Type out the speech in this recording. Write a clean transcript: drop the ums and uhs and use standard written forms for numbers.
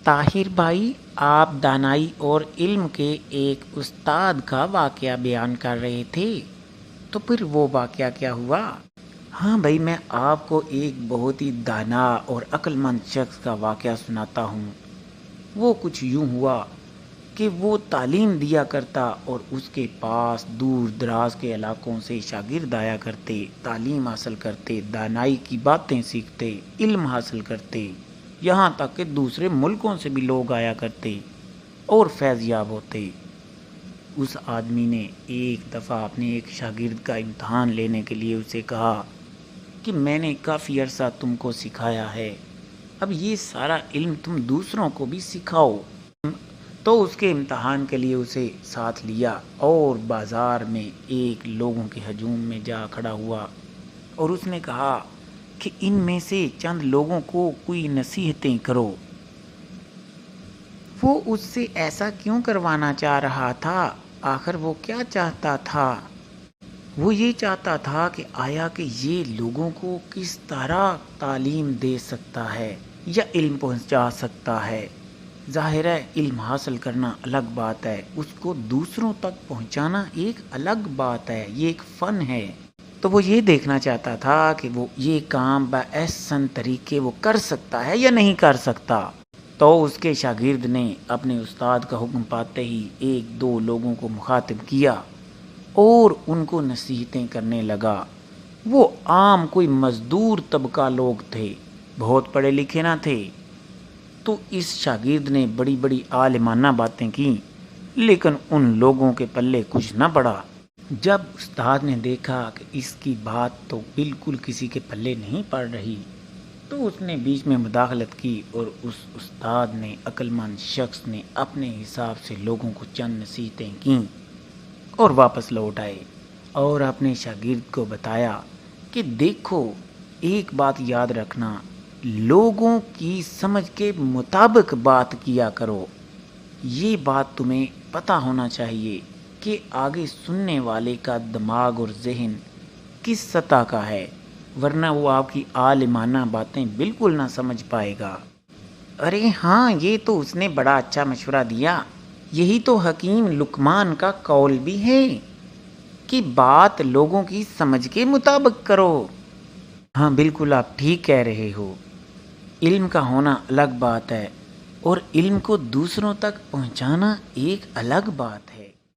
طاہر بھائی، آپ دانائی اور علم کے ایک استاد کا واقعہ بیان کر رہے تھے، تو پھر وہ واقعہ کیا ہوا؟ ہاں بھائی، میں آپ کو ایک بہت ہی دانا اور عقل مند شخص کا واقعہ سناتا ہوں۔ وہ کچھ یوں ہوا کہ وہ تعلیم دیا کرتا اور اس کے پاس دور دراز کے علاقوں سے شاگرد آیا کرتے، تعلیم حاصل کرتے، دانائی کی باتیں سیکھتے، علم حاصل کرتے، یہاں تک کہ دوسرے ملکوں سے بھی لوگ آیا کرتے اور فیض یاب ہوتے۔ اس آدمی نے ایک دفعہ اپنے ایک شاگرد کا امتحان لینے کے لیے اسے کہا کہ میں نے کافی عرصہ تم کو سکھایا ہے، اب یہ سارا علم تم دوسروں کو بھی سکھاؤ۔ تو اس کے امتحان کے لیے اسے ساتھ لیا اور بازار میں ایک لوگوں کے ہجوم میں جا کھڑا ہوا اور اس نے کہا کہ ان میں سے چند لوگوں کو کوئی نصیحتیں کرو۔ وہ اس سے ایسا کیوں کروانا چاہ رہا تھا؟ آخر وہ کیا چاہتا تھا؟ وہ یہ چاہتا تھا کہ آیا کہ یہ لوگوں کو کس طرح تعلیم دے سکتا ہے یا علم پہنچا سکتا ہے۔ ظاہر ہے علم حاصل کرنا الگ بات ہے، اس کو دوسروں تک پہنچانا ایک الگ بات ہے، یہ ایک فن ہے۔ تو وہ یہ دیکھنا چاہتا تھا کہ وہ یہ کام بأحسن طریقے وہ کر سکتا ہے یا نہیں کر سکتا۔ تو اس کے شاگرد نے اپنے استاد کا حکم پاتے ہی ایک دو لوگوں کو مخاطب کیا اور ان کو نصیحتیں کرنے لگا۔ وہ عام کوئی مزدور طبقہ لوگ تھے، بہت پڑھے لکھے نہ تھے۔ تو اس شاگرد نے بڑی بڑی عالمانہ باتیں کیں، لیکن ان لوگوں کے پلے کچھ نہ پڑا۔ جب استاد نے دیکھا کہ اس کی بات تو بالکل کسی کے پلے نہیں پڑ رہی، تو اس نے بیچ میں مداخلت کی اور اس استاد نے، عقل مند شخص نے اپنے حساب سے لوگوں کو چند نصیحتیں کیں اور واپس لوٹ آئے اور اپنے شاگرد کو بتایا کہ دیکھو، ایک بات یاد رکھنا، لوگوں کی سمجھ کے مطابق بات کیا کرو۔ یہ بات تمہیں پتہ ہونا چاہیے کہ آگے سننے والے کا دماغ اور ذہن کس سطح کا ہے، ورنہ وہ آپ کی عالمانہ باتیں بالکل نہ سمجھ پائے گا۔ ارے ہاں، یہ تو اس نے بڑا اچھا مشورہ دیا۔ یہی تو حکیم لقمان کا قول بھی ہے کہ بات لوگوں کی سمجھ کے مطابق کرو۔ ہاں بالکل، آپ ٹھیک کہہ رہے ہو۔ علم کا ہونا الگ بات ہے اور علم کو دوسروں تک پہنچانا ایک الگ بات ہے۔